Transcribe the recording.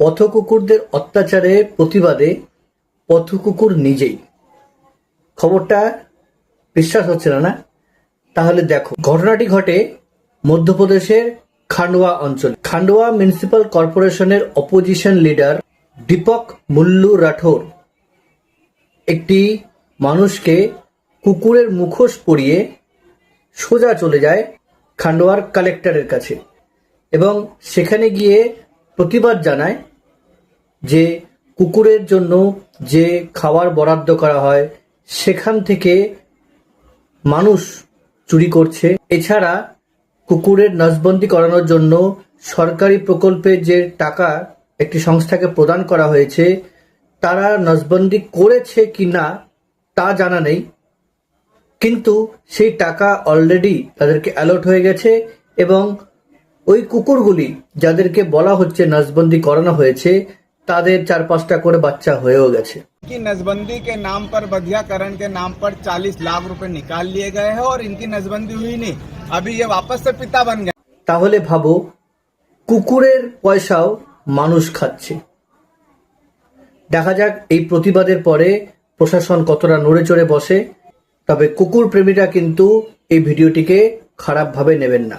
পথকুকুরদের অত্যাচারের প্রতিবাদে পথকুকুর নিজেই। খবরটা বিশ্বাস হচ্ছে না? তাহলে দেখো, ঘটনাটি ঘটে মধ্যপ্রদেশের খান্ডোয়া অঞ্চলে। খান্ডোয়া মিউনিসিপাল কর্পোরেশনের অপোজিশন লিডার দীপক মুল্লু রাঠোর একটি মানুষকে কুকুরের মুখোশ পরিয়ে সোজা চলে যায় খান্ডোয়ার কালেক্টরের কাছে এবং সেখানে গিয়ে প্রতিবাদ জানায় যে কুকুরের জন্য যে খাবার বরাদ্দ করা হয় সেখান থেকে মানুষ চুরি করছে। এছাড়া কুকুরের নসবন্দি করানোর জন্য সরকারি প্রকল্পে যে টাকা একটি সংস্থাকে প্রদান করা হয়েছে, তারা নসবন্দি করেছে কি না তা জানা নেই, কিন্তু সেই টাকা অলরেডি তাদেরকে অ্যালট হয়ে গেছে এবং ওই কুকুরগুলি যাদেরকে বলা হচ্ছে নসবন্দি করানো হয়েছে তাদের 4-5টা করে বাচ্চা হয়েও গেছে। इनकी नसबंदी के नाम पर, बधियाकरण के नाम पर 40 लाख रुपए निकाल लिए गए हैं और इनकी नसबंदी हुई नहीं। अभी ये वापस से पिता बन गए। তাহলে ভাবো, কুকুরের পয়সাও মানুষ খাচ্ছে। দেখা যাক এই প্রতিবাদের পরে প্রশাসন কতটা নড়ে চড়ে বসে। তবে কুকুর প্রেমীরা কিন্তু এই ভিডিওটিকে খারাপভাবে নেবেন না।